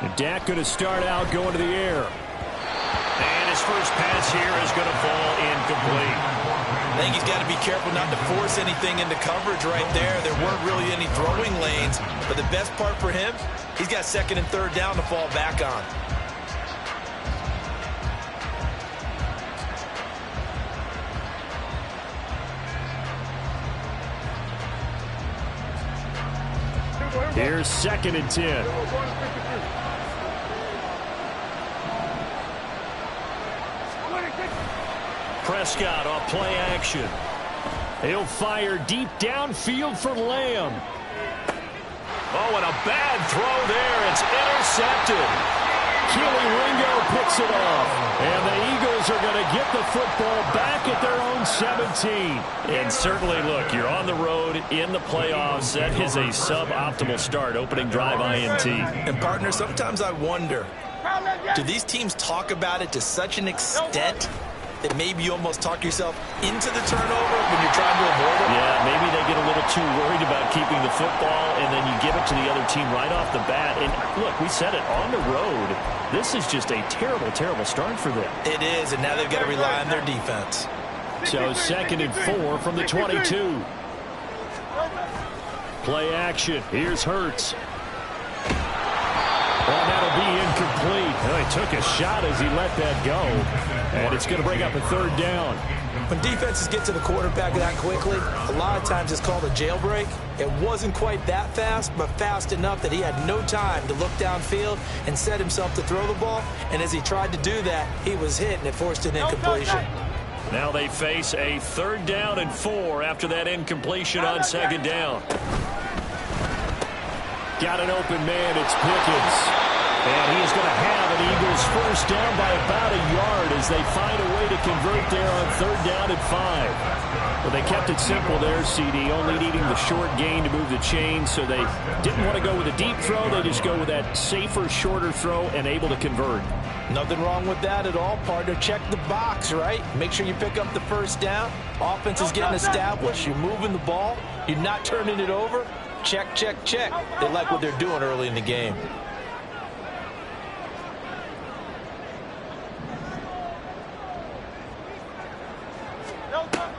And Dak going to start out going to the air. And his first pass here is going to fall incomplete. I think he's got to be careful not to force anything into coverage right there. There weren't really any throwing lanes. But the best part for him, he's got second and third down to fall back on. Here's second and 10. Prescott off play action. He'll fire deep downfield for Lamb. Oh, and a bad throw there. It's intercepted. Keely Ringo picks it off. And the Eagles are going to get the football back at their own 17. And certainly, look, you're on the road in the playoffs. That is a suboptimal start, opening drive INT. And, partner, sometimes I wonder, do these teams talk about it to such an extent that maybe you almost talk yourself into the turnover when you're trying to avoid it? Yeah, maybe they get a little too worried about keeping the football, and then you give it to the other team right off the bat. And, look, we said it, on the road, this is just a terrible, terrible start for them. It is, and now they've got to rely on their defense. So second and 4 from the 22. Play action. Here's Hurts. Well, that'll be incomplete. Well, he took a shot as he let that go. And it's going to bring up a third down. When defenses get to the quarterback that quickly, a lot of times it's called a jailbreak. It wasn't quite that fast, but fast enough that he had no time to look downfield and set himself to throw the ball. And as he tried to do that, he was hit, and it forced an incompletion. Now they face a third down and 4 after that incompletion on second down. Got an open man. It's Pickens. And he is going to have an Eagles first down by about a yard as they find a way to convert there on third down and 5. Well, they kept it simple there, CD, only needing the short gain to move the chain, so they didn't want to go with a deep throw. They just go with that safer, shorter throw and able to convert. Nothing wrong with that at all, partner. Check the box, right? Make sure you pick up the first down. Offense is getting established. You're moving the ball. You're not turning it over. Check, check, check. They like what they're doing early in the game.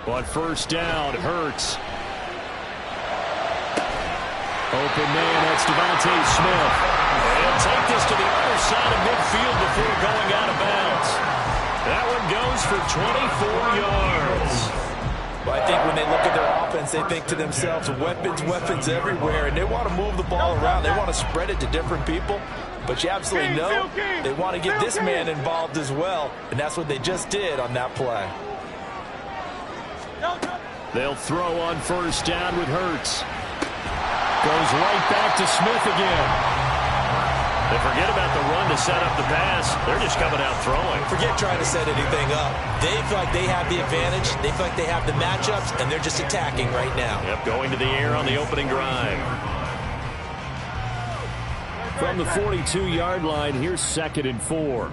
On first down, Hurts. Open man, that's Devontae Smith. And take this to the other side of midfield before going out of bounds. That one goes for 24 yards. Well, I think when they look at their offense, they think to themselves, weapons, weapons everywhere, and they want to move the ball around. They want to spread it to different people. But you absolutely know they want to get this man involved as well, and that's what they just did on that play. They'll throw on first down with Hurts. Goes right back to Smith again. They forget about the run to set up the pass. They're just coming out throwing. Forget trying to set anything up. They feel like they have the advantage. They feel like they have the matchups, and they're just attacking right now. Yep, going to the air on the opening drive. From the 42-yard line, here's second and 4.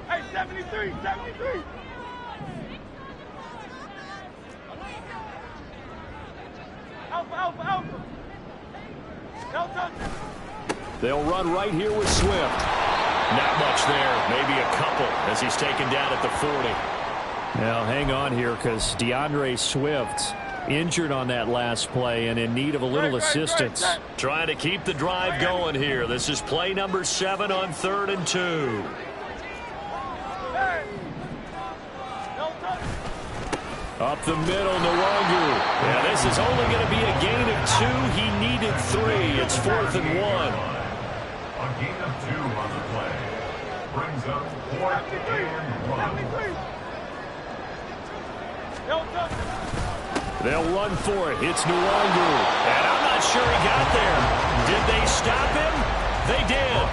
Hey, 73, 73. Alpha, alpha, alpha. They'll run right here with Swift. Not much there. Maybe a couple as he's taken down at the 40. Now, hang on here because DeAndre Swift injured on that last play and in need of a little assistance. Trying to keep the drive going here. This is play number 7 on 3rd and 2. Up the middle, Nwangu. Yeah, this is only going to be a gain of 2. He needed 3. It's 4th and 1. A gain of 2 on the play. Brings up 4th and 1. They'll run for it. It's Nwangu. And I'm not sure he got there. Did they stop him? They did.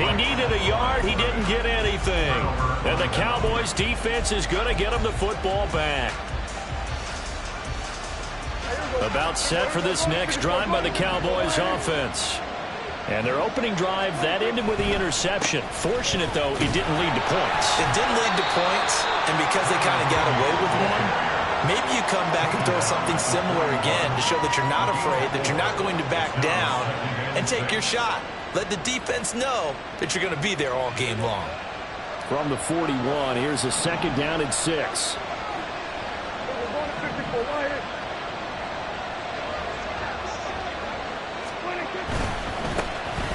He needed a yard. He didn't get anything. And the Cowboys defense is going to get him the football back. About set for this next drive by the Cowboys offense. And their opening drive, that ended with the interception. Fortunate, though, it didn't lead to points. It didn't lead to points, and because they kind of got away with one, maybe you come back and throw something similar again to show that you're not afraid, that you're not going to back down, and take your shot. Let the defense know that you're going to be there all game long. From the 41, here's a 2nd down and 6.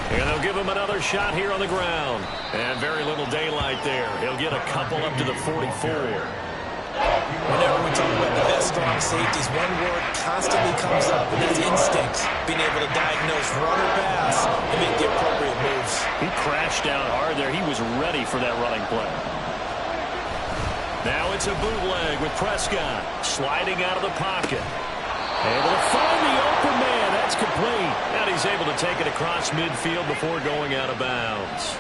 And they'll give him another shot here on the ground. And very little daylight there. He'll get a couple up to the 44. Whenever we talk about the best strong safeties, one word constantly comes up, and that's instincts. Being able to diagnose run or pass and make the appropriate moves. He crashed down hard there. He was ready for that running play. Now it's a bootleg with Prescott sliding out of the pocket. Able to find the open man. That's complete. And he's able to take it across midfield before going out of bounds.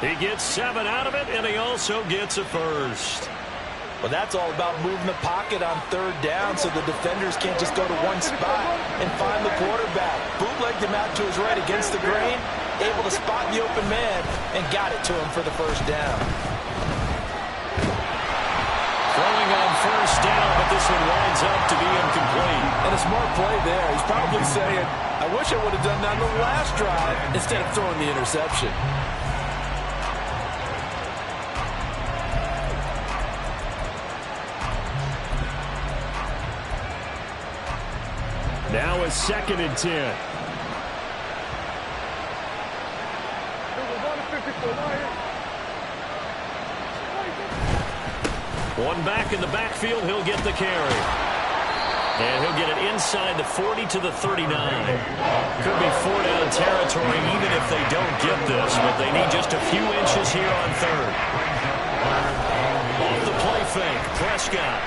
He gets 7 out of it, and he also gets a first. Well, that's all about moving the pocket on 3rd down so the defenders can't just go to one spot and find the quarterback. Bootlegged him out to his right against the grain, able to spot the open man, and got it to him for the 1st down. Throwing on 1st down, but this one winds up to be incomplete. And a smart play there. He's probably saying, I wish I would have done that on the last drive instead of throwing the interception. Now a 2nd and 10. One back in the backfield, he'll get the carry. And he'll get it inside the 40 to the 39. Could be 4-down territory even if they don't get this, but they need just a few inches here on 3rd. Off the play fake, Prescott.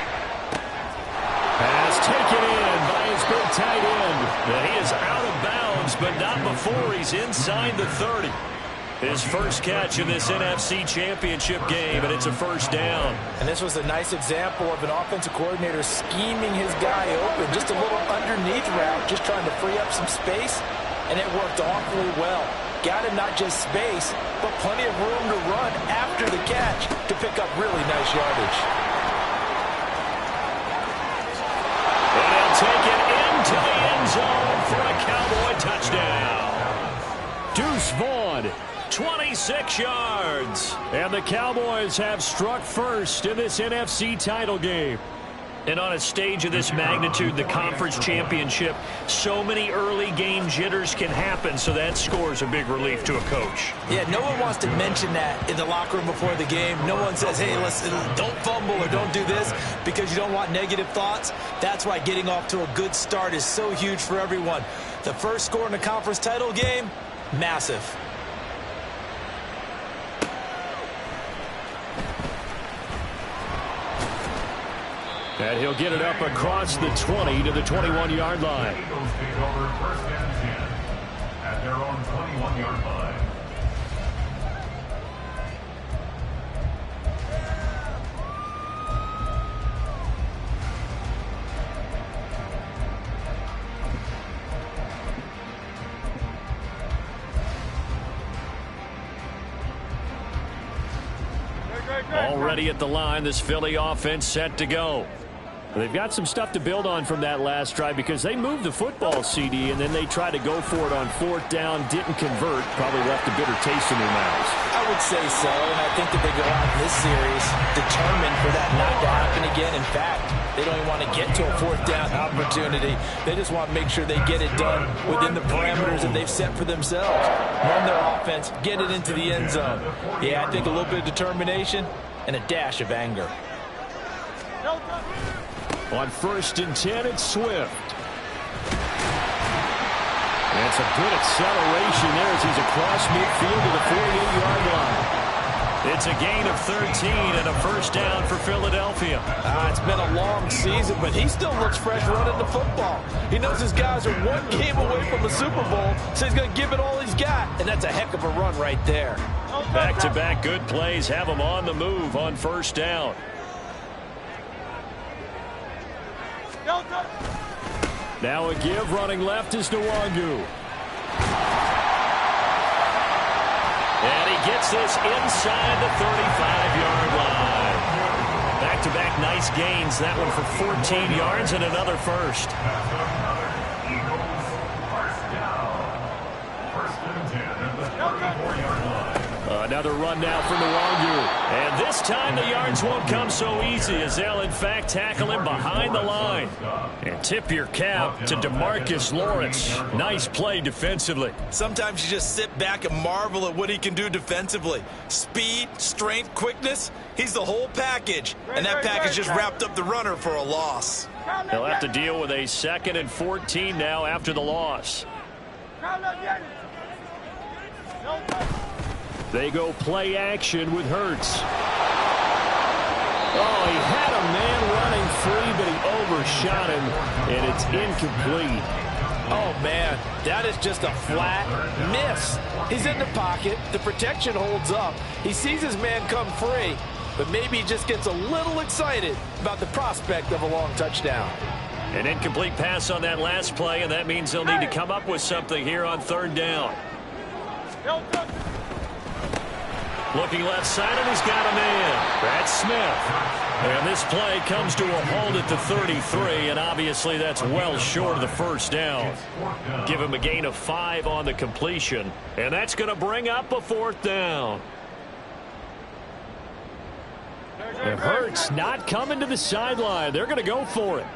Pass taken in by his big tight end. And he is out of bounds, but not before he's inside the 30. His first catch in this NFC Championship game, and it's a 1st down. And this was a nice example of an offensive coordinator scheming his guy open. Just a little underneath route, just trying to free up some space, and it worked awfully well. Got him not just space, but plenty of room to run after the catch to pick up really nice yardage. And he'll take it into the end zone for a Cowboy touchdown. Deuce Vaughn. 26 yards. And the Cowboys have struck first in this NFC title game. And on a stage of this magnitude, the conference championship, so many early game jitters can happen, so that scores a big relief to a coach. Yeah, no one wants to mention that in the locker room before the game. No one says, hey, listen, don't fumble or don't do this because you don't want negative thoughts. That's why getting off to a good start is so huge for everyone. The first score in the conference title game, massive. And he'll get it up across the 20 to the 21-yard line. Eagles take over 1st and 10 at their own 21-yard line. Already at the line, this Philly offense set to go. They've got some stuff to build on from that last drive because they moved the football, CD, and then they tried to go for it on 4th down, didn't convert, probably left a bitter taste in their mouths. I would say so, and I think that they go out in this series determined for that not to happen again. In fact, they don't even want to get to a 4th down opportunity. They just want to make sure they get it done within the parameters that they've set for themselves. Run their offense, get it into the end zone. Yeah, I think a little bit of determination and a dash of anger. On 1st and 10, it's Swift. And it's a good acceleration there as he's across midfield to the 48-yard line. It's a gain of 13 and a 1st down for Philadelphia. It's been a long season, but he still looks fresh running the football. He knows his guys are one game away from the Super Bowl, so he's going to give it all he's got, and that's a heck of a run right there. Back-to-back good plays have him on the move on 1st down. Now a give running left is Nwangu. And he gets this inside the 35-yard line. Back-to-back nice gains. That one for 14 yards and another first. Eagles, 1st down. 1st and 10 at 34-yard line. Another run now from the Wangu. And this time the yards won't come so easy as they'll in fact tackle him behind the line. And tip your cap to DeMarcus Lawrence. Nice play defensively. Sometimes you just sit back and marvel at what he can do defensively. Speed, strength, quickness. He's the whole package. And that package just wrapped up the runner for a loss. They'll have to deal with a 2nd and 14 now after the loss. They go play action with Hurts. Oh, he had a man running free, but he overshot him, and it's incomplete. Oh, man, that is just a flat miss. He's in the pocket. The protection holds up. He sees his man come free, but maybe he just gets a little excited about the prospect of a long touchdown. An incomplete pass on that last play, and that means they'll need to come up with something here on 3rd down. Looking left side, and he's got a man. That's Smith. And this play comes to a hold at the 33, and obviously that's well short of the 1st down. Give him a gain of 5 on the completion, and that's going to bring up a 4th down. And Hurts not coming to the sideline. They're going to go for it.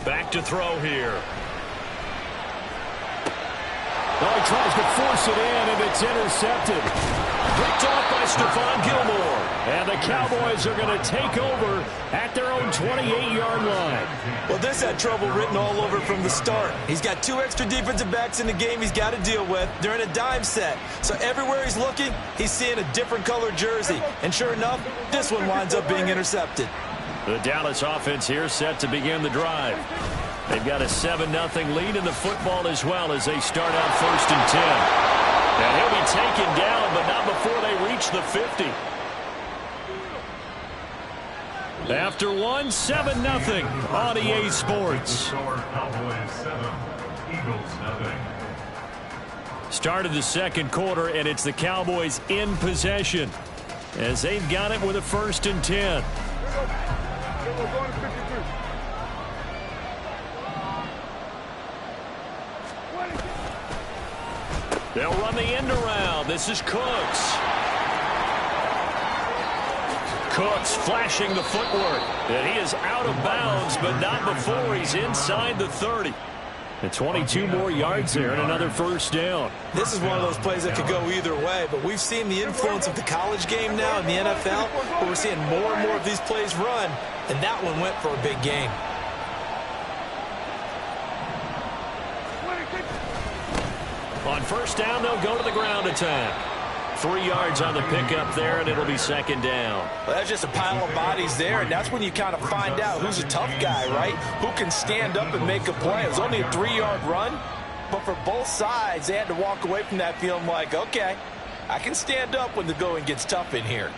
Back to throw here. Oh, he tries to force it in, and it's intercepted. Picked off by Stephon Gilmore. And the Cowboys are going to take over at their own 28-yard line. Well, this had trouble written all over from the start. He's got 2 extra defensive backs in the game he's got to deal with. They're in a dime set. So everywhere he's looking, he's seeing a different color jersey. And sure enough, this one winds up being intercepted. The Dallas offense here set to begin the drive. They've got a 7-0 lead in the football as well as they start out 1st and 10. And he'll be taken down, but not before they reach the 50. After 1, 7-0 on EA Sports. Cowboys 7, Eagles 0. Started the 2nd quarter, and it's the Cowboys in possession as they've got it with a 1st and 10. They'll run the end around. This is Cooks. Cooks flashing the footwork. And he is out of bounds, but not before he's inside the 30. And 22 more yards there and another 1st down. This is one of those plays that could go either way, but we've seen the influence of the college game now in the NFL, where we're seeing more and more of these plays run, and that one went for a big gain. On 1st down, they'll go to the ground attack. 3 yards on the pickup there, and it'll be 2nd down. Well, that's just a pile of bodies there, and that's when you kind of find out who's a tough guy, right? Who can stand up and make a play. It was only a 3-yard run, but for both sides, they had to walk away from that feeling like, okay, I can stand up when the going gets tough in here.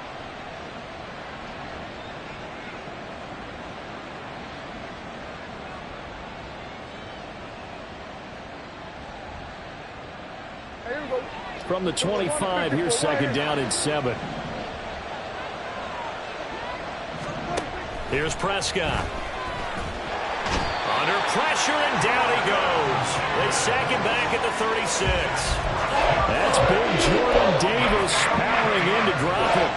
From the 25, here's 2nd down and 7. Here's Prescott. Under pressure, and down he goes. They sack him back at the 36. That's big Jordan Davis powering in to drop it.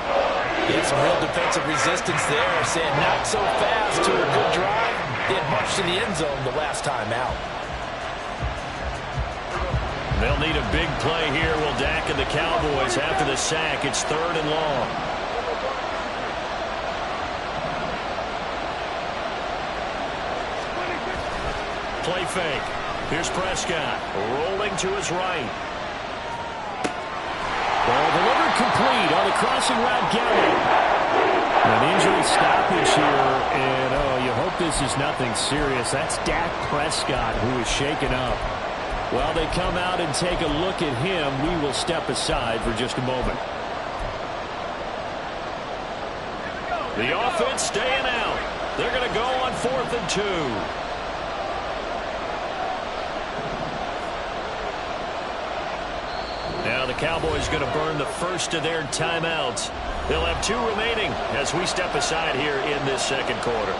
Get some real defensive resistance there, saying not so fast to a good drive. Didn't march to the end zone the last time out. They'll need a big play here. Will Dak and the Cowboys after the sack. It's 3rd and long. Play fake. Here's Prescott rolling to his right. Ball delivered complete on the crossing route Gallup. An injury stoppage here, and you hope this is nothing serious. That's Dak Prescott who is shaken up. While they come out and take a look at him, we will step aside for just a moment. The offense staying out. They're going to go on 4th and 2. Now the Cowboys going to burn the first of their timeouts. They'll have 2 remaining as we step aside here in this 2nd quarter.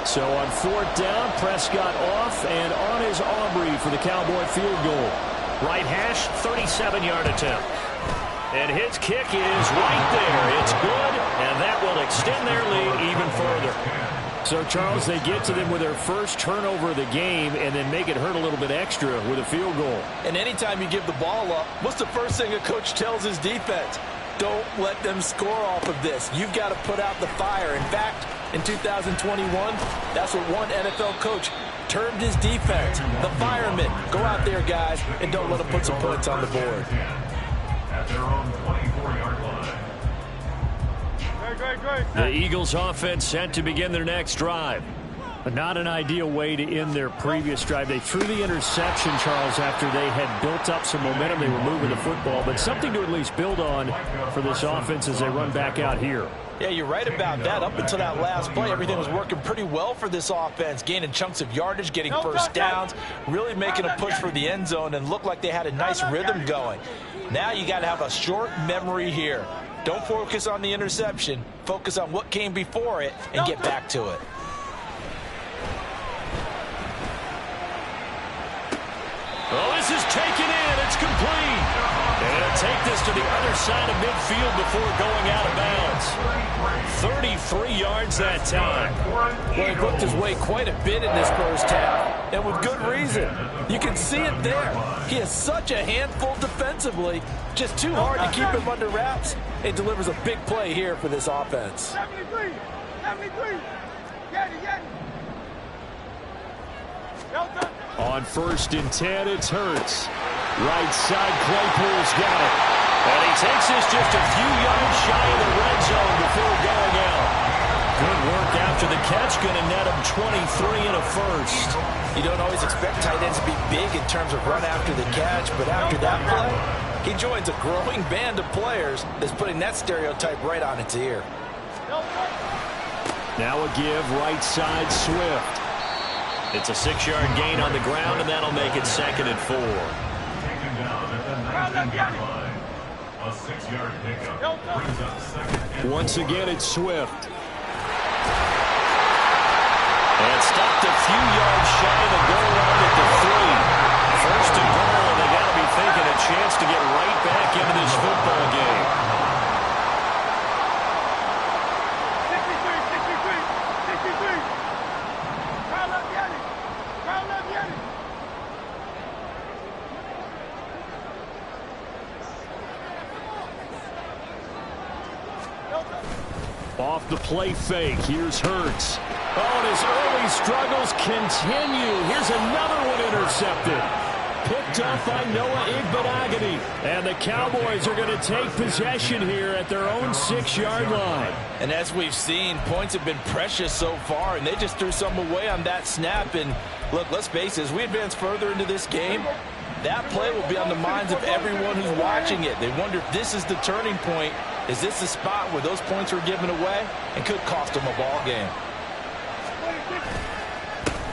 So on 4th down, Prescott off and on is Aubrey for the Cowboy field goal. Right hash, 37-yard attempt. And his kick is right there. It's good, and that will extend their lead even further. So, Charles, they get to them with their first turnover of the game and then make it hurt a little bit extra with a field goal. And anytime you give the ball up, what's the first thing a coach tells his defense? Don't let them score off of this. You've got to put out the fire. In fact, in 2021, that's what one NFL coach termed his defense. The firemen. Go out there, guys, and don't let them put some points on the board. At their own 24-yard line. The Eagles offense set to begin their next drive. But not an ideal way to end their previous drive. They threw the interception, Charles, after they had built up some momentum. They were moving the football, but something to at least build on for this offense as they run back out here. Yeah, you're right about that. Up until that last play, everything was working pretty well for this offense, gaining chunks of yardage, getting first downs, really making a push for the end zone, and looked like they had a nice rhythm going. Now you got to have a short memory here. Don't focus on the interception. Focus on what came before it and get back to it. Oh, this is taken in. It's complete. And it'll take this to the other side of midfield before going out of bounds. 33 yards that time. Well, he booked his way quite a bit in this first half, and with good reason. You can see it there. He is such a handful defensively. Just too hard to keep him under wraps. It delivers a big play here for this offense. 73. 73. Get it, get it. On 1st and 10, it's Hurts. Right side, Claypool's got it. And he takes this just a few yards shy of the red zone before going out. Good work after the catch. Going to net him 23 and a first. You don't always expect tight ends to be big in terms of run after the catch, but after that play, he joins a growing band of players that's putting that stereotype right on its ear. Now a give, right side, Swift. It's a 6-yard gain on the ground, and that'll make it 2nd and 4. Taken down at the 19-yard line. A 6-yard pickup brings up 2nd and Once again, it's Swift. And stopped a few yards shy of the goal line at the 3. 1st and goal, and they got to be thinking a chance to get right back into this football game. 63. 63. Round up, get it. Round up, get it. Off the play fake. Here's Hurts. Oh, and his early struggles continue. Here's another one intercepted. Picked up by Noah Igbenogany. And the Cowboys are going to take possession here at their own 6-yard line. And as we've seen, points have been precious so far, and they just threw some away on that snap. And look, let's face it, as we advance further into this game, that play will be on the minds of everyone who's watching it. They wonder if this is the turning point. Is this the spot where those points were given away and could cost them a ball game?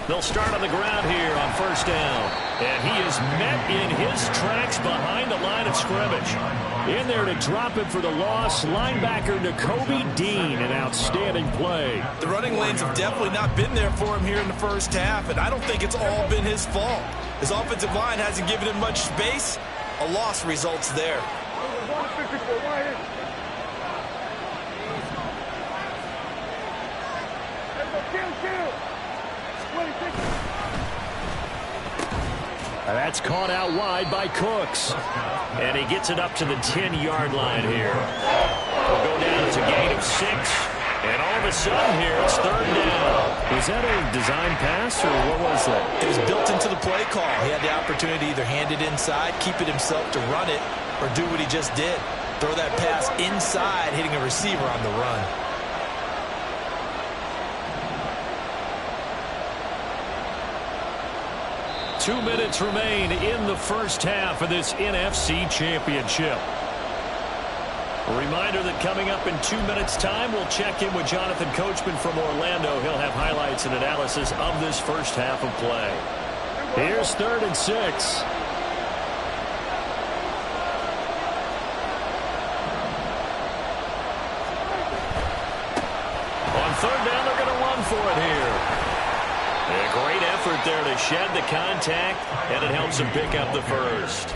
They'll start on the ground here on 1st down. And he is met in his tracks behind the line of scrimmage. In there to drop him for the loss, linebacker Nakobe Dean, an outstanding play. The running lanes have definitely not been there for him here in the first half, and I don't think it's all been his fault. His offensive line hasn't given him much space. A loss results there. That's caught out wide by Cooks. And he gets it up to the 10-yard line here. Will go down as a gain of 6. And all of a sudden here, it's 3rd down. Was that a design pass, or what was that? It was built into the play call. He had the opportunity to either hand it inside, keep it himself to run it, or do what he just did. Throw that pass inside, hitting a receiver on the run. Two minutes remain in the first half of this NFC Championship. A reminder that coming up in 2 minutes' time, we'll check in with Jonathan Coachman from Orlando. He'll have highlights and analysis of this first half of play. Here's 3rd and 6. On 3rd down, they're going to run for it here. Great effort there to shed the contact, and it helps him pick up the first.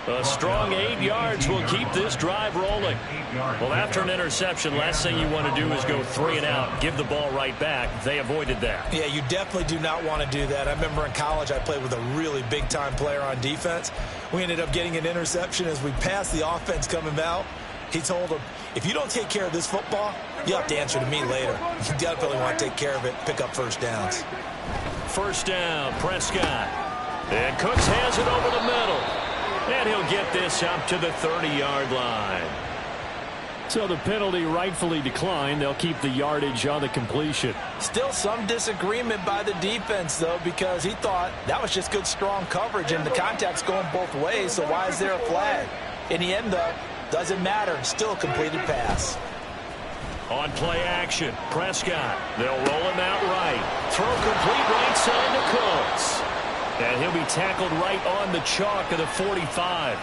A strong 8 yards will keep this drive rolling. Well, after an interception, last thing you want to do is go 3 and out, give the ball right back. They avoided that. Yeah, you definitely do not want to do that. I remember in college I played with a really big-time player on defense. We ended up getting an interception as we passed the offense coming out. He told him, if you don't take care of this football, you'll have to answer to me later. You definitely want to take care of it, pick up first downs. First down, Prescott. And Cooks has it over the middle. And he'll get this up to the 30-yard line. So the penalty rightfully declined. They'll keep the yardage on the completion. Still some disagreement by the defense, though, because he thought that was just good, strong coverage, and the contact's going both ways, so why is there a flag? In the end, though, doesn't matter. Still a completed pass. On play action, Prescott. They'll roll him out right. Throw complete right side to Cooks. And he'll be tackled right on the chalk of the 45.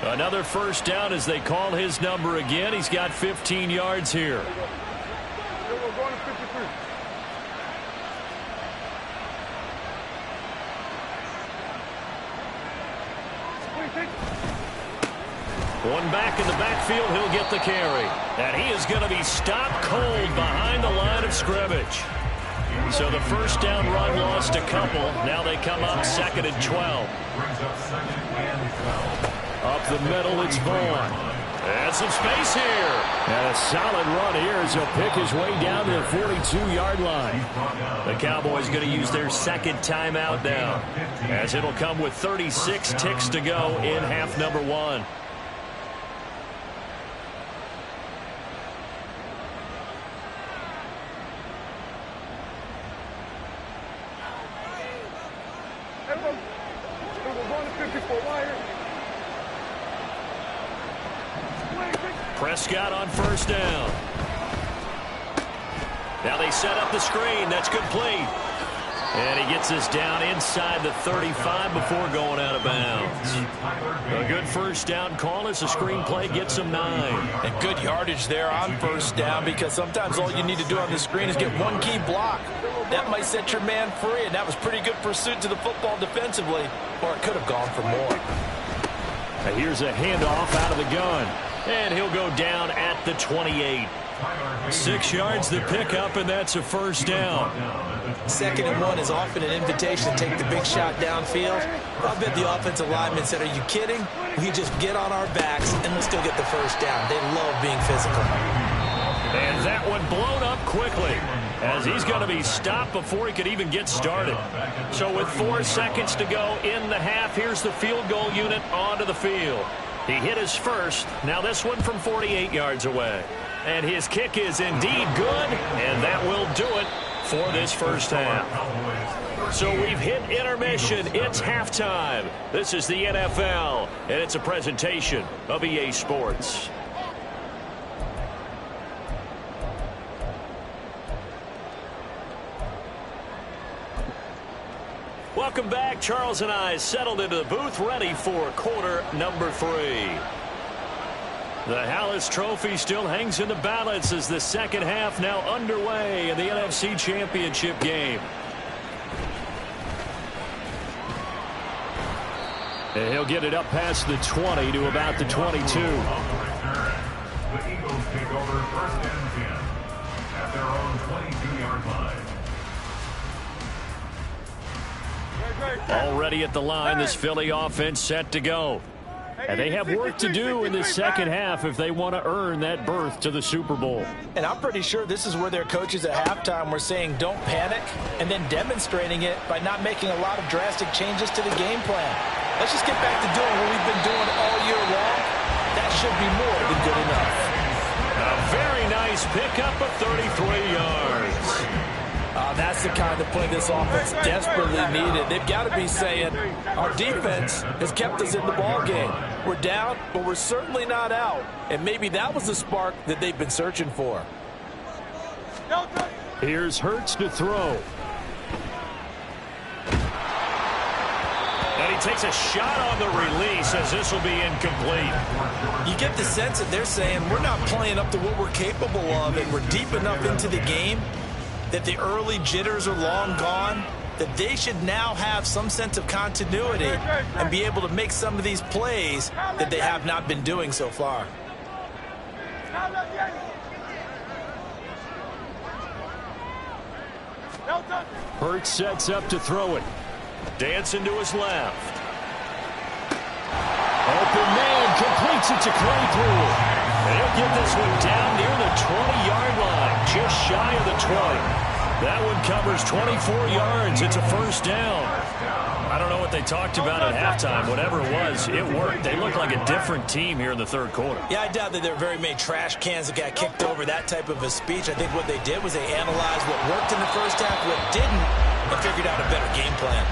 Another first down as they call his number again. He's got 15 yards here. We're going to 53. One back in the backfield, he'll get the carry. And he is going to be stopped cold behind the line of scrimmage. So the first down run lost a couple. Now they come up 2nd and 12. Up the middle, it's Vaughn. And some space here. And a solid run here as he'll pick his way down to the 42-yard line. The Cowboys going to use their second timeout now, as it'll come with 36 ticks to go in half number 1. Prescott on first down. Now they set up the screen. That's complete. And he gets this down inside the 35 before going out of bounds. A good first down call as the screen play gets him 9. And good yardage there on first down, because sometimes all you need to do on the screen is get one key block. That might set your man free, and that was pretty good pursuit to the football defensively, or it could have gone for more. And here's a handoff out of the gun. And he'll go down at the 28. 6 yards the pickup, and that's a first down. 2nd and 1 is often an invitation to take the big shot downfield. I bet the offensive lineman said, are you kidding? We just get on our backs and let's go get the first down. They love being physical. And that one blown up quickly, as he's going to be stopped before he could even get started. So with 4 seconds to go in the half, here's the field goal unit onto the field. He hit his first. Now this one from 48 yards away. And his kick is indeed good, and that will do it for this first half. So we've hit intermission. It's halftime. This is the NFL, and it's a presentation of EA Sports. Welcome back. Charles and I settled into the booth, ready for quarter number 3. The Hallis Trophy still hangs in the balance as the second half now underway in the NFC Championship game. And he'll get it up past the 20 to about the 22. The Eagles take over 1st and 10 at their own 22-yard line. Already at the line, this Philly offense set to go. And they have work to do in the second half if they want to earn that berth to the Super Bowl. And I'm pretty sure this is where their coaches at halftime were saying don't panic, and then demonstrating it by not making a lot of drastic changes to the game plan. Let's just get back to doing what we've been doing all year long. That should be more than good enough. A very nice pickup of 33 yards. That's the kind of play this offense desperately needed. They've got to be saying, our defense has kept us in the ball game. We're down, but we're certainly not out. And maybe that was the spark that they've been searching for. Here's Hurts to throw. And he takes a shot on the release as this will be incomplete. You get the sense that they're saying we're not playing up to what we're capable of, and we're deep enough into the game that the early jitters are long gone. that they should now have some sense of continuity and be able to make some of these plays that they have not been doing so far. Hurts sets up to throw it. Dancing to his left. Open man completes it to Claypool. They'll get this one down near the 20-yard line, just shy of the 20. That one covers 24 yards. It's a first down. I don't know what they talked about at halftime. Whatever it was, it worked. They look like a different team here in the third quarter. Yeah, I doubt that there were very many trash cans that got kicked over, that type of a speech. I think what they did was they analyzed what worked in the first half, what didn't, and figured out a better game plan.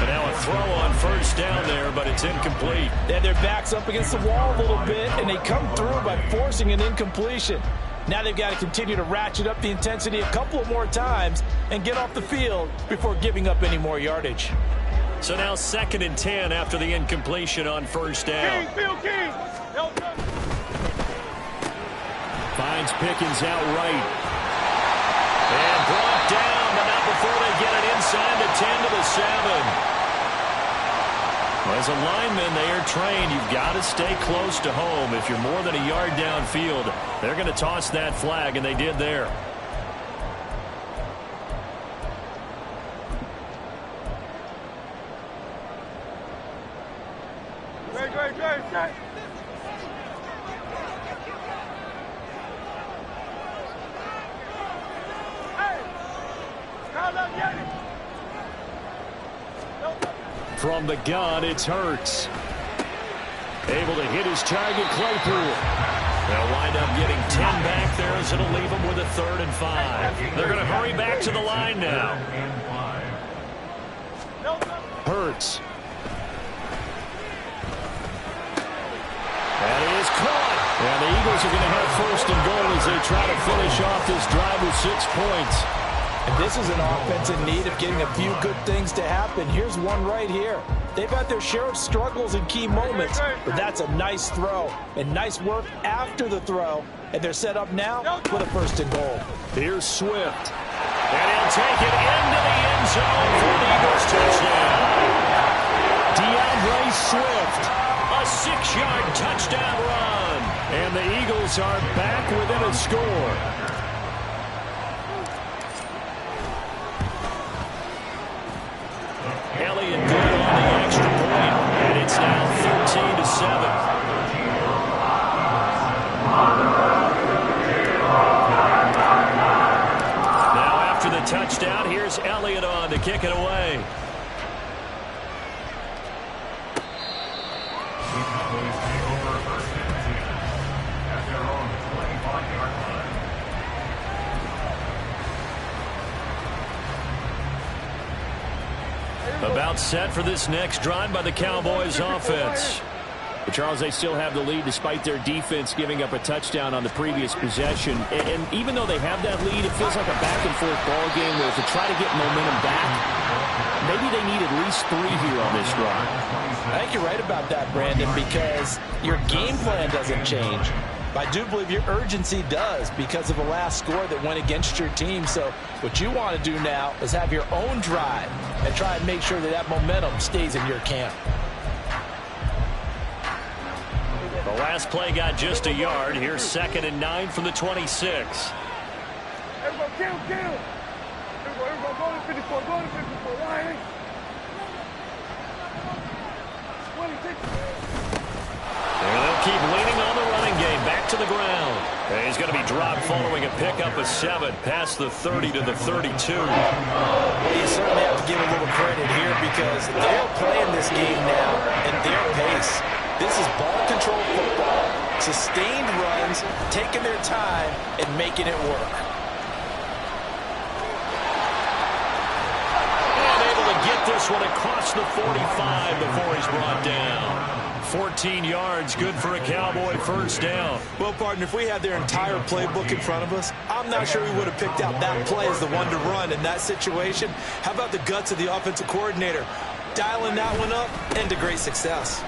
But now a throw on first down there, but it's incomplete. Yeah, their back's up against the wall a little bit, and they come through by forcing an incompletion. Now they've got to continue to ratchet up the intensity a couple of more times and get off the field before giving up any more yardage. So now 2nd and 10 after the incompletion on first down. King. Finds Pickens out right. And brought down, but not before they get it inside the 10 to the 7. As a lineman, they are trained. You've got to stay close to home. If you're more than a yard downfield, they're going to toss that flag, and they did there. Great. From the gun, it's Hurts. Able to hit his target, Claypool. They'll wind up getting 10 back there as it'll leave them with a 3rd and 5. They're going to hurry back to the line now. Hurts. That is caught. And the Eagles are going to have 1st and goal as they try to finish off this drive with 6 points. And this is an offense in need of getting a few good things to happen. Here's one right here. They've had their share of struggles in key moments, but that's a nice throw and nice work after the throw. And they're set up now with a 1st and goal. Here's Swift. And he'll take it into the end zone for the Eagles touchdown. DeAndre Swift. A 6-yard touchdown run. And the Eagles are back within a score. Elliott good on the extra point, and it's now 13 to 7. Now after the touchdown, here's Elliott on to kick it away. The Cowboys take over 1st and 10 at their own 25-yard line. About set for this next drive by the Cowboys offense. But Charles, they still have the lead despite their defense giving up a touchdown on the previous possession. And even though they have that lead, it feels like a back-and-forth ball game where to try to get momentum back, maybe they need at least 3 here on this drive. I think you're right about that, Brandon, because your game plan doesn't change. I do believe your urgency does because of the last score that went against your team. So what you want to do now is have your own drive and try and make sure that that momentum stays in your camp. The last play got just a yard. Here's 2nd and 9 from the 26. Everybody kill. Everybody go to 54. Go to 54. Ryan. 26. They'll keep leaning on the running game. Back to the ground. And he's going to be dropped following a pickup of 7 past the 30 to the 32. You certainly have to give a little credit here because they're playing this game now at their pace. This is ball control football, sustained runs, taking their time and making it work. And able to get this one across the 45 before he's brought down. 14 yards, good for a Cowboy first down. Well, partner, if we had their entire playbook in front of us, I'm not sure we would have picked out that play as the one to run in that situation. How about the guts of the offensive coordinator? Dialing that one up into great success.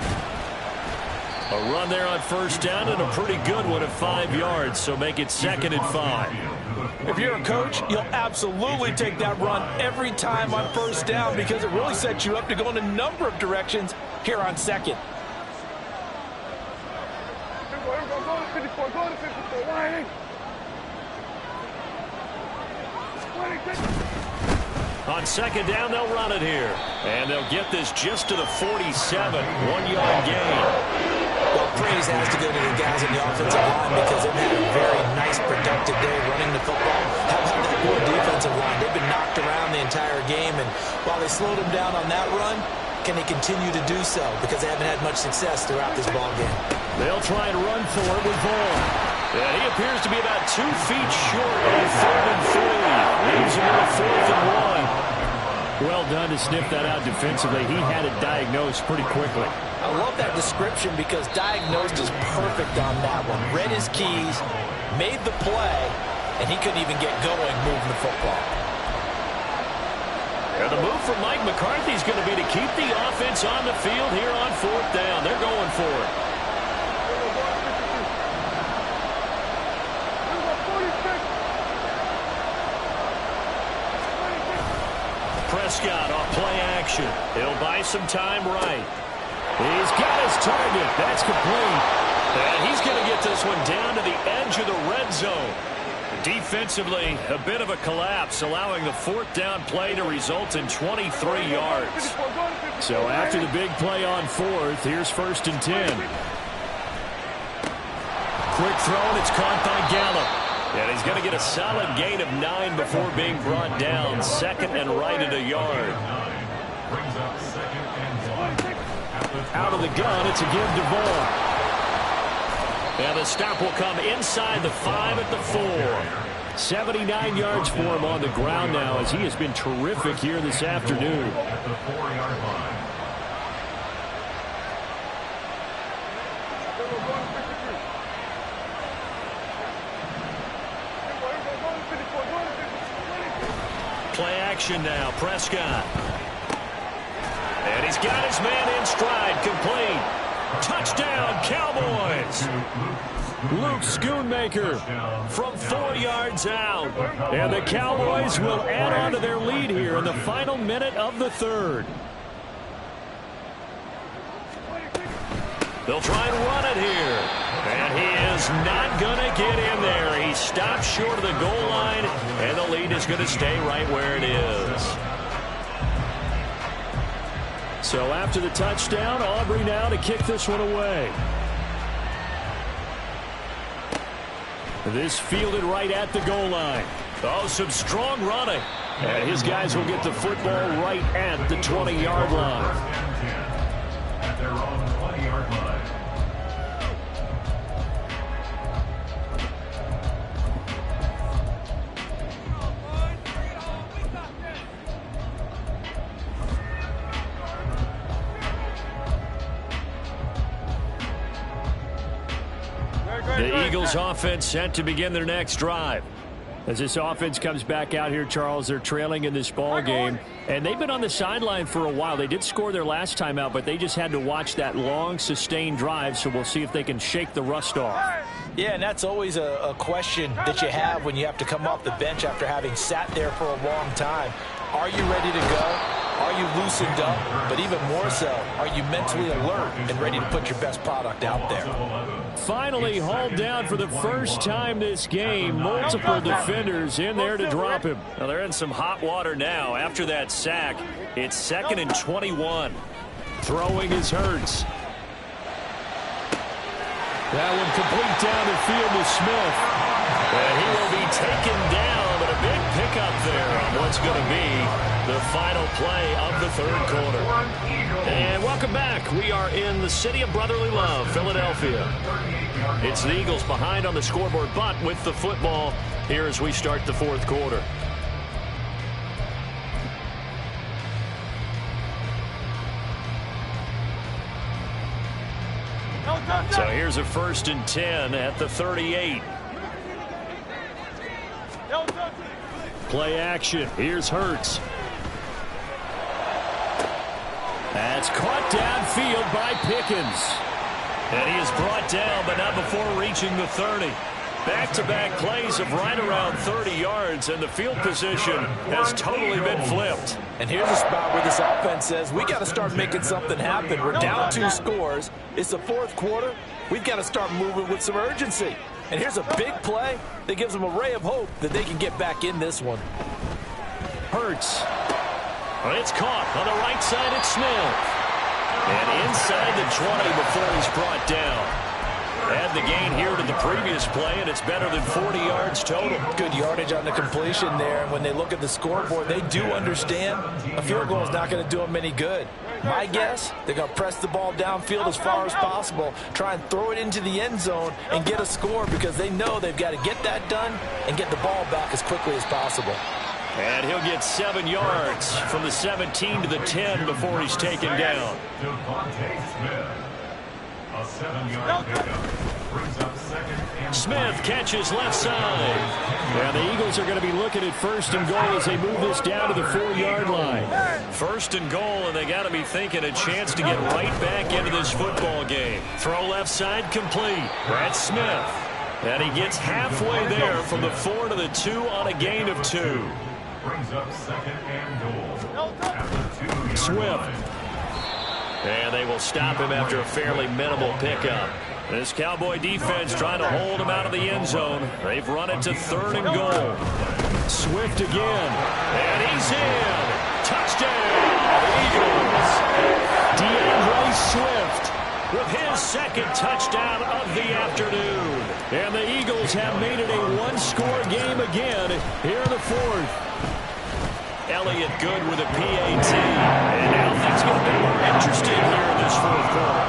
A run there on first down and a pretty good one at 5 yards, so make it 2nd and 5. If you're a coach, you'll absolutely take that run every time on first down because it really sets you up to go in a number of directions here on 2nd. On 2nd down, they'll run it here. And they'll get this just to the 47, 1-yard gain. Well, praise has to go to the guys in the offensive line because they've had a very nice, productive day running the football. How about that poor defensive line? They've been knocked around the entire game, and while they slowed them down on that run, can they continue to do so? Because they haven't had much success throughout this ball game. They'll try and run for it with Vaughn. And he appears to be about 2 feet short on 3rd and 3. Leaves him with 4th and 1. Well done to sniff that out defensively. He had it diagnosed pretty quickly. I love that description because diagnosed is perfect on that one. Read his keys, made the play, and he couldn't even get going moving the football. And the move from Mike McCarthy is going to be to keep the offense on the field here on 4th down. They're going for it. Prescott off play action. He'll buy some time right. He's got his target. That's complete. And he's going to get this one down to the edge of the red zone. Defensively, a bit of a collapse, allowing the 4th down play to result in 23 yards. So after the big play on 4th, here's 1st and 10. Quick throw, and it's caught by Gallup. And he's going to get a solid gain of 9 before being brought down. 2nd and right at a yard. Out of the gun, it's a give to Vaughn. And the stop will come inside the 5 at the 4. 79 yards for him on the ground now as he has been terrific here this afternoon. At the 4-yard line. Play action now, Prescott. And he's got his man in stride, complete. Touchdown, Cowboys. Luke Schoonmaker from 4 yards out. And the Cowboys will add on to their lead here in the final minute of the 3rd. They'll try and run it here. And he is not going to get in there. He stops short of the goal line, and the lead is going to stay right where it is. So after the touchdown, Aubrey now to kick this one away. This fielded right at the goal line. Oh, some strong running. And his guys will get the football right at the 20-yard line. At their own 20-yard line. The Eagles offense set to begin their next drive. As this offense comes back out here, Charles, they're trailing in this ball game. And they've been on the sideline for a while. They did score their last time out, but they just had to watch that long, sustained drive. So we'll see if they can shake the rust off. Yeah, and that's always a question that you have when you have to come off the bench after having sat there for a long time. Are you ready to go? Are you loosened up? But even more so, are you mentally alert and ready to put your best product out there? Finally hauled down for the first time this game. Multiple defenders in there to drop him. Now they're in some hot water now. After that sack, it's 2nd and 21. Throwing is Hurts. That one complete down the field to Smith. And he will be taken down, but a big pickup there on what's going to be the final play of the 3rd quarter. And welcome back. We are in the city of brotherly love, Philadelphia. It's the Eagles behind on the scoreboard, but with the football here as we start the 4th quarter. So here's a 1st and 10 at the 38. Play action. Here's Hurts. That's caught downfield by Pickens. And he is brought down, but not before reaching the 30. Back-to-back plays of right around 30 yards, and the field position has totally been flipped. And here's a spot where this offense says, we got to start making something happen. We're down 2 scores. It's the 4th quarter. We've got to start moving with some urgency. And here's a big play that gives them a ray of hope that they can get back in this one. Hurts. It's caught on the right side. It's Smith. And inside the 20 before he's brought down. Add the gain here to the previous play, and it's better than 40 yards total. Good yardage on the completion there. And when they look at the scoreboard, they do understand a field goal is not going to do them any good. My guess, they're going to press the ball downfield as far as possible, try and throw it into the end zone and get a score because they know they've got to get that done and get the ball back as quickly as possible. And he'll get 7 yards from the 17 to the 10 before he's taken down. A 7-yard pickup brings up second and Smith catches left side. And the Eagles are going to be looking at 1st and goal as they move this down to the 4-yard line. 1st and goal, and they got to be thinking a chance to get right back into this football game. Throw left side complete. That's Smith. And he gets halfway there from the 4 to the 2 on a gain of 2. brings up second and goal at the 2-yard Swift. line. And they will stop him after a fairly minimal pickup. This Cowboy defense trying to hold him out of the end zone. They've run it to 3rd and goal. Swift again. And he's in. Touchdown, Eagles. DeAndre Swift With his 2nd touchdown of the afternoon. And the Eagles have made it a 1-score game again here in the 4th. Elliott good with a PAT. And now things get a bit more interesting here in this 4th quarter.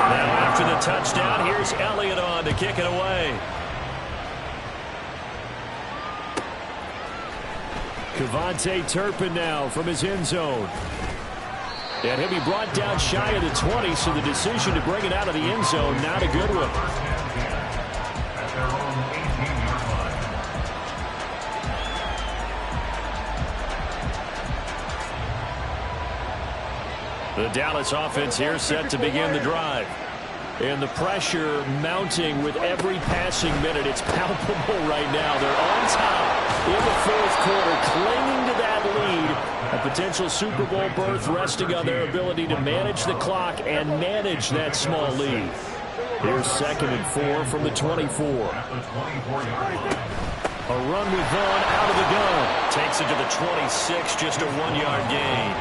Now after the touchdown, here's Elliott on to kick it away. Kevontae Turpin now from his end zone. And he'll be brought down shy of the 20, so the decision to bring it out of the end zone, not a good one. At their own 18-yard line. The Dallas offense here set to begin the drive. And the pressure mounting with every passing minute. It's palpable right now. They're on top in the 4th quarter, clinging to that lead. A potential Super Bowl berth resting on their ability to manage the clock and manage that small lead. Here's 2nd and 4 from the 24. At the 24-yard line. A run with Vaughn out of the gun. Takes it to the 26, just a 1-yard gain.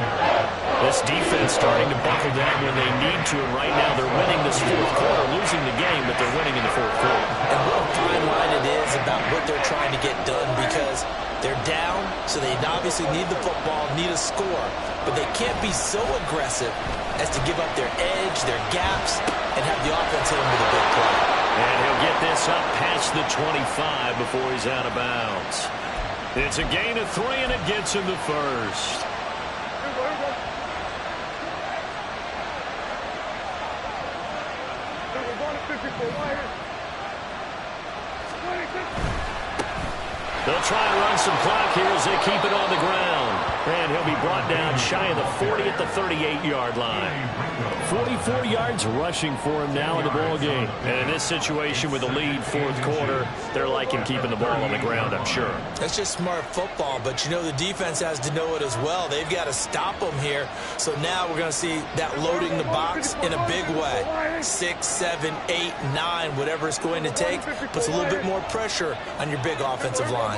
This defense starting to buckle down when they need to, and right now they're winning this 4th quarter, losing the game, but they're winning in the 4th quarter. And what a fine line it is about what they're trying to get done because they're down, so they obviously need the football, need a score, but they can't be so aggressive as to give up their edge, their gaps, and have the offense hit them with a big play. And he'll get this up past the 25 before he's out of bounds. It's a gain of 3, and it gets him the 1st. They'll try and run some clock here as they keep it on the ground. And he'll be brought down shy of the 40 at the 38-yard line. 44 yards rushing for him now in the ball game. And in this situation with the lead 4th quarter, they're liking keeping the ball on the ground, I'm sure. That's just smart football, but you know the defense has to know it as well. They've got to stop them here. So now we're going to see that loading the box in a big way. 6, 7, 8, 9, whatever it's going to take, puts a little bit more pressure on your big offensive line.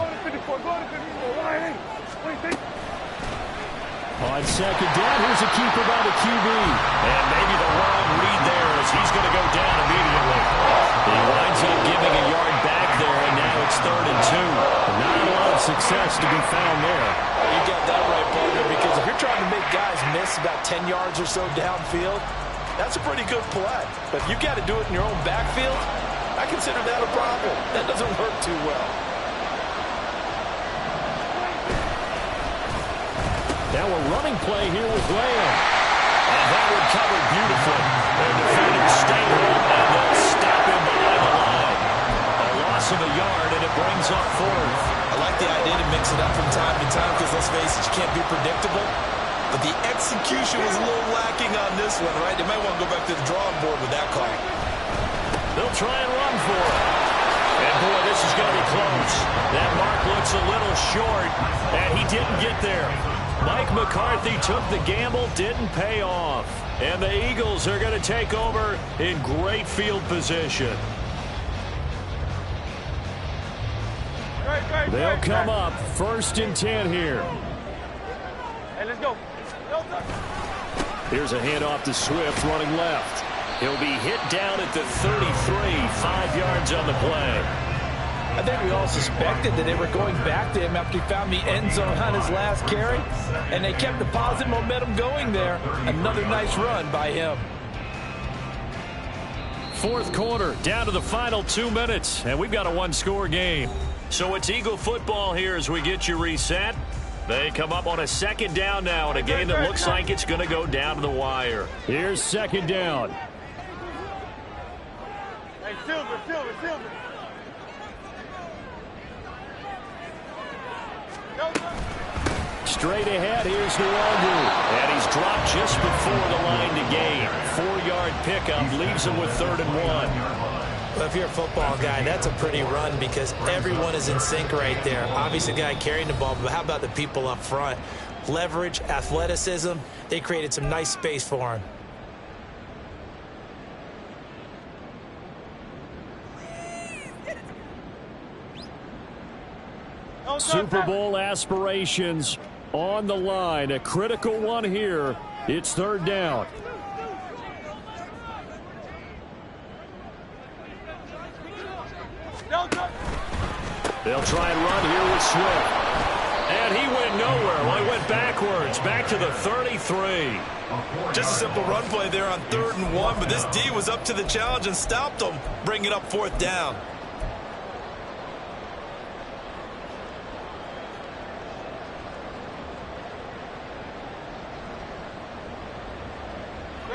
On 2nd down, here's a keeper by the QB. And maybe the wrong read there as he's going to go down immediately. He winds up giving a yard back there, and now it's 3rd and 2. Not a lot of success to be found there. You got that right, partner, because if you're trying to make guys miss about 10 yards or so downfield, that's a pretty good play. But if you've got to do it in your own backfield, I consider that a problem. That doesn't work too well. Now a running play here with Lamb. And that one covered beautifully. Their defenders stay up, and they'll stop him behind the line. A loss of a yard, and it brings up 4th. I like the idea to mix it up from time to time because, let's face it, you can't be predictable. But the execution was a little lacking on this one, right? They might want to go back to the drawing board with that call. They'll try and run for it. And, boy, this is going to be close. That mark looks a little short, and he didn't get there. Mike McCarthy took the gamble, didn't pay off. And the Eagles are going to take over in great field position. They'll come up 1st and 10 here. Hey, let's go. Here's a handoff to Swift running left. He'll be hit down at the 33, 5 yards on the play. I think we all suspected that they were going back to him after he found the end zone on his last carry, and they kept the positive momentum going there. Another nice run by him. 4th quarter, down to the final 2 minutes, and we've got a one-score game. So it's Eagle football here as we get you reset. They come up on a 2nd down now in a game that looks like it's going to go down to the wire. Here's 2nd down. Hey, Silver. Straight ahead, here's Nwangu. And he's dropped just before the line to gain. 4-yard pickup leaves him with 3rd and 1. Well, if you're a football guy, that's a pretty run because everyone is in sync right there. Obviously, the guy carrying the ball, but how about the people up front? Leverage, athleticism, they created some nice space for him. Super Bowl aspirations on the line. A critical one here. It's 3rd down. They'll try and run here with Swift. And he went nowhere. Well, he went backwards, back to the 33. Just a simple run play there on 3rd and 1, but this D was up to the challenge and stopped him, bringing up 4th down.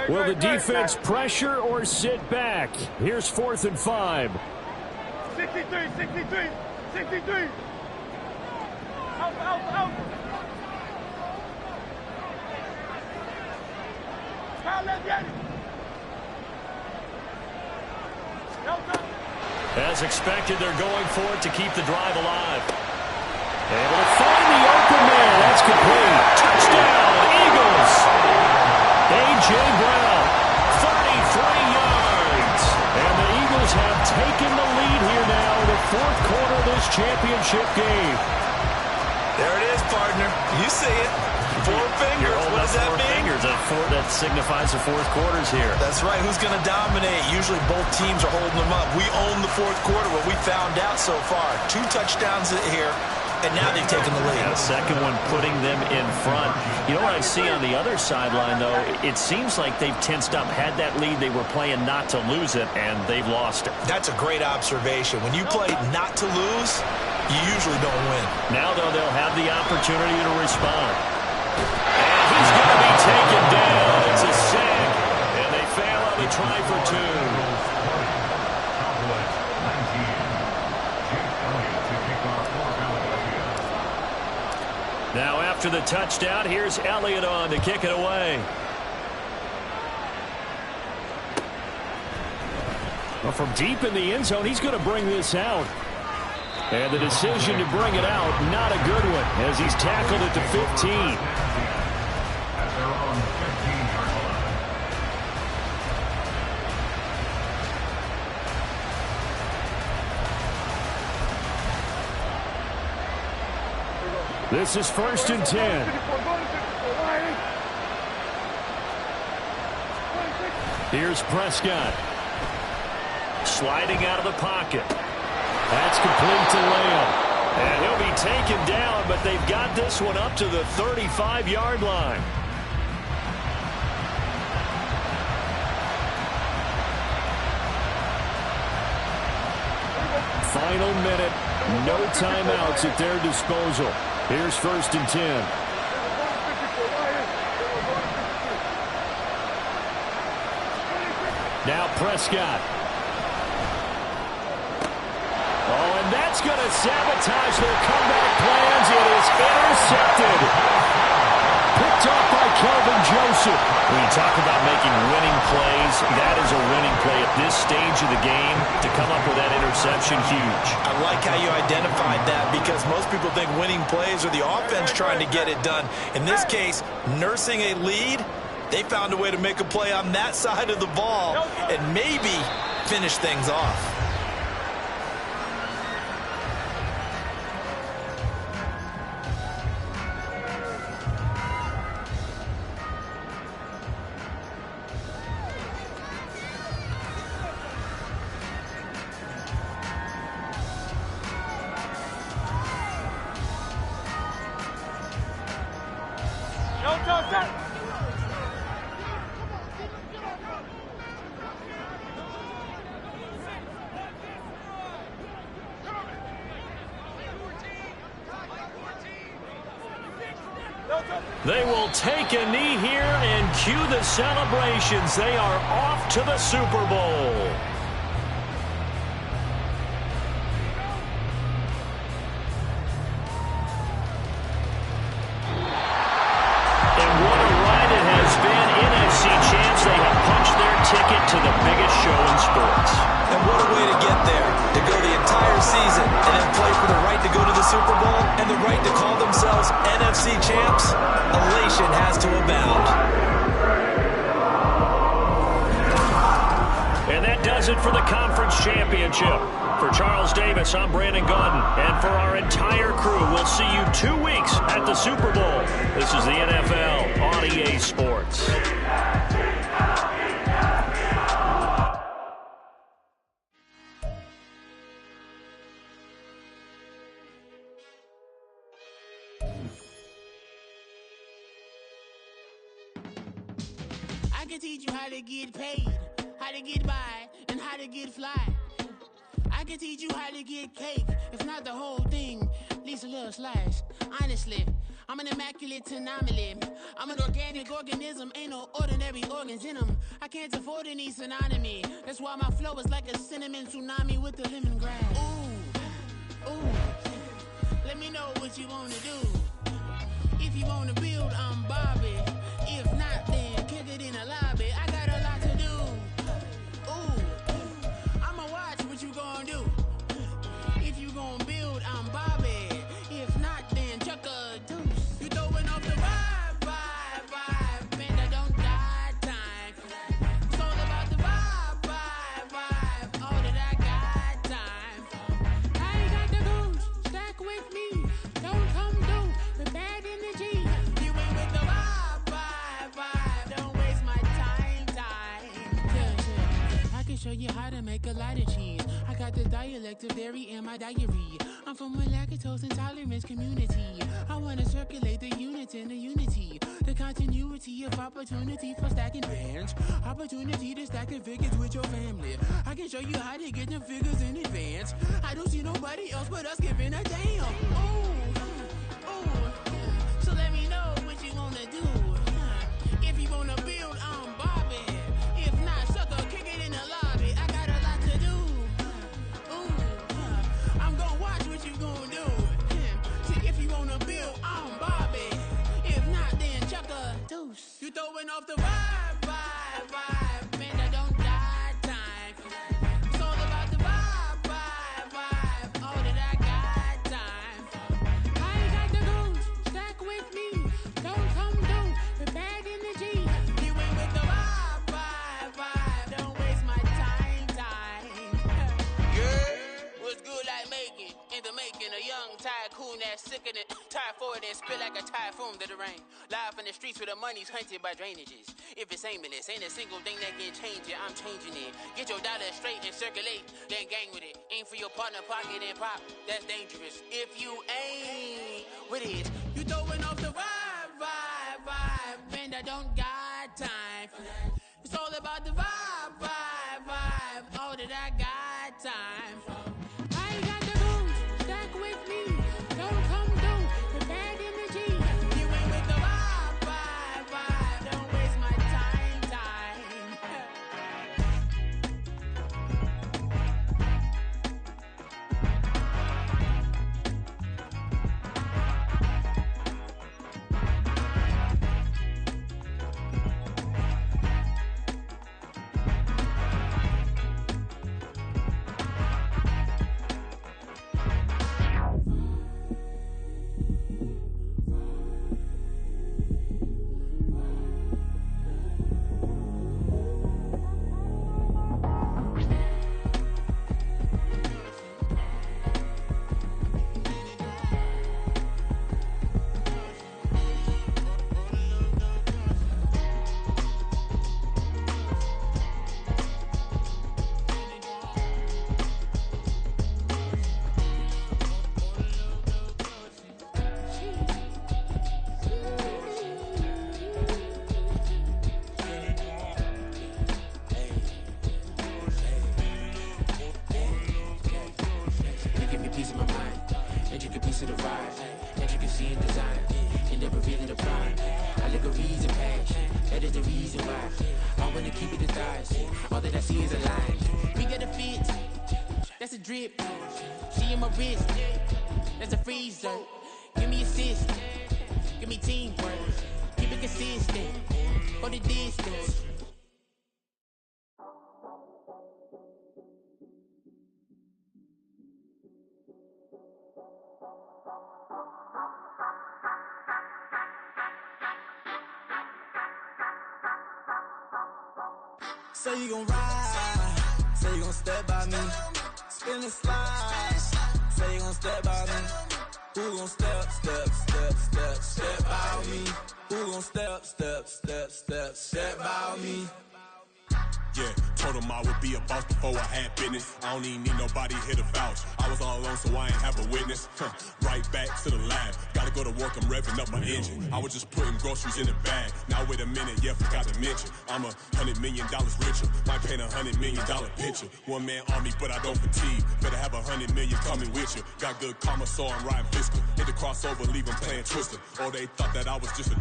Will the defense pressure or sit back? Here's 4th and 5. 63. Out. As expected, they're going for it to keep the drive alive. Able to find the open man. That's complete. Touchdown, Eagles! A.J. Brown, 33 yards. And the Eagles have taken the lead here now in the 4th quarter of this championship game. There it is, partner. You see it. 4 fingers. What does that mean? Fingers. That signifies the 4th quarters here. That's right. Who's going to dominate? Usually both teams are holding them up. We own the 4th quarter, what we found out so far. 2 touchdowns here, and now they've taken the lead. And the second one putting them in front. You know what I see on the other sideline, though? It seems like they've tensed up. Had that lead, they were playing not to lose it, and they've lost it. That's a great observation. When you play not to lose, you usually don't win. Now, though, they'll have the opportunity to respond. And he's going to be taken down. It's a sack, and they fail on the try for 2. Now, after the touchdown, here's Elliott on to kick it away. Well, from deep in the end zone, he's going to bring this out. And the decision to bring it out, not a good one, as he's tackled at the 15. This is 1st and 10. Here's Prescott. Sliding out of the pocket. That's complete to Lamb. And he'll be taken down, but they've got this one up to the 35-yard line. Final minute. No timeouts at their disposal. Here's 1st and 10. Now Prescott. Oh, and that's going to sabotage their comeback plans. It is intercepted. Picked picked up by Kelvin Joseph. When you talk about making winning plays, that is a winning play at this stage of the game. To come up with that interception, huge. I like how you identified that, because most people think winning plays are the offense trying to get it done. In this case, nursing a lead, they found a way to make a play on that side of the ball and maybe finish things off. They will take a knee here and cue the celebrations. They are off to the Super Bowl. And what a ride it has been. NFC champs, they have punched their ticket to the biggest show in sports. And what a way to get there, to go the entire season and then play for the right to go to the Super Bowl and the right to call themselves NFC champs. Elation has to abound. And that does it for the conference championship. For Charles Davis, I'm Brandon Gaudin. And for our entire crew, we'll see you 2 weeks at the Super Bowl. This is the NFL on EA Sports. I can teach you how to get paid, how to get by, and how to get fly. I can teach you how to get cake, if not the whole thing, at least a little slice. Honestly, I'm an immaculate anomaly. I'm an organic organism, ain't no ordinary organs in them. I can't afford any synonymy. That's why my flow is like a cinnamon tsunami with the lemongrass. Ooh, ooh, let me know what you wanna do. If you wanna build, I'm Bobby. If not, then kick it in the lobby. I got a lot to do. Ooh, I'ma watch what you gonna do. If you gonna build, I'm Bobby. If not, then chuck a deuce. You throwing off the vibe, man, I don't die time. It's all about the vibe, all that I got time. I ain't got the goose, stack with me. Don't come through with bad energy. You ain't with the vibe, don't waste my time. Yeah. I can show you how to make a lot of cheese. I got the dialect of dairy in my diary. I'm from a lactose intolerance community. I wanna circulate the units in the unity. The continuity of opportunity for stacking bands. Opportunity to stack the figures with your family. I can show you how to get the figures in advance. I don't see nobody else but us giving a damn. Ooh, so let me know what you wanna do. If you wanna build, I'm Bobby. If not, sucker, kick it in the lobby. I got a lot to do. Ooh, I'm gonna watch what you gonna do. See, if you wanna build, I'm Bobby. If not, then chuck a deuce. You throwing off the vibe, man, I don't die time. It's all about the vibe, all that I got time. I ain't got the goose, stack with me. Don't come through with bad energy. You ain't with the vibe, don't waste my time. Yeah, what's good like making? In the making, a young tycoon that's sicker than tie forward and spit like a typhoon to the rain. Live in the streets where the money's hunted by drainages. If it's aimless, ain't a single thing that can change it. I'm changing it. Get your dollar straight and circulate, then gang with it. Aim for your partner, pocket and pop. That's dangerous. If you ain't with it, you throwing off the vibe, man, I don't got time for that. It's all about the vibe, all that I got time for. I ain't got the goose, stack with me. Don't come through with bad energy. You ain't with the vibe, don't waste my time. keep it a thighs. All that I see is a lie. We got a fit, that's a drip. She in my wrist, that's a freezer. Give me assist, give me teamwork. Keep it consistent, for the distance. Say you gon' ride, say you gon' step by me, spin and slide, say you gon' step by me, who gon' step by me, who gon' step by me. Yeah, told him I would be a boss before I had business. I don't even need nobody here to vouch. I was all alone, so I ain't have a witness. Right back to the lab. Gotta go to work, I'm revving up my engine. I was just putting groceries in the bag. Now wait a minute, yeah, forgot to mention. I'm $100 million richer. Might paint $100 million picture. One man army, but I don't fatigue. Better have 100 million coming with you. Got good karma, so I'm riding fiscal. Hit the crossover, leave them playing Twister. Oh, they thought that I was just a...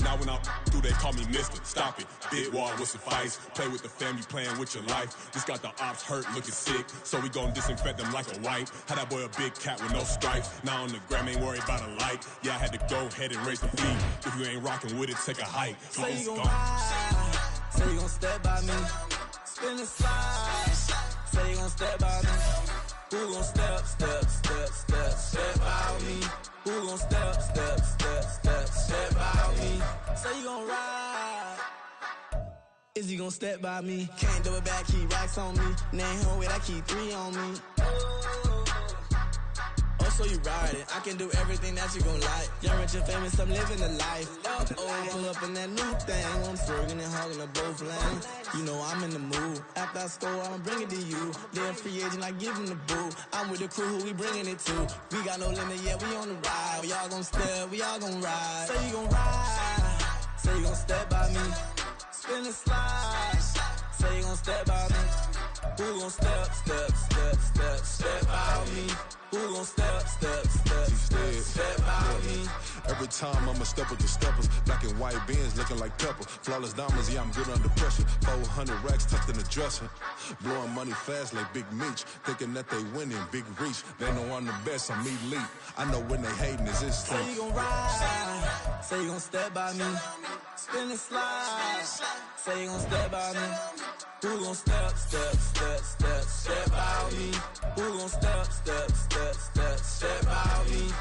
Now when I do, they call me Mister. Stop it. Big wall with suffice. Play with the family, playing with your life. This got the ops hurt, looking sick. So we gon' disinfect them like a wipe. Had that boy a big cat with no stripes. Now on the gram, ain't worried about a light. Yeah, I had to go ahead and raise the fee. If you ain't rocking with it, take a hike. Say you gon' ride, say you gon' step by me, spin and slide, say you gon' step by me, who gon' step by me, who gon' step by me, say you gon' ride, is you gon' step by me, can't do it back, keep racks on me, name home with I keep 3 on me. So you ride it, I can do everything that you gon' like. Young, rich, and famous, I'm living the life. Pull up in that new thing, I'm swerving and hogging the both lanes. You know I'm in the mood. After I score, I'ma bring it to you. They're a free agent, I give him the boo. I'm with the crew, who we bringing it to. We got no limit, yeah, we on the ride. We all gon' step, we all gon' ride. Say you gon' ride, say you gon' step by me. Spin and slide, say you gon' step by me. Who gon' step by me? Who gon' step by me? Every time I'ma step with the steppers. Black and white beans looking like pepper. Flawless diamonds, yeah, I'm good under pressure. 400 racks tucked in the dresser. Blowing money fast like Big Meech. Thinking that they winning, big reach. They know I'm the best, I'm elite. I know when they hating is instinct. Say you gon' ride, say you gon' step by me. Spin and slide, say you gon' step by me. Who gon' step by me? Who gon' step by me?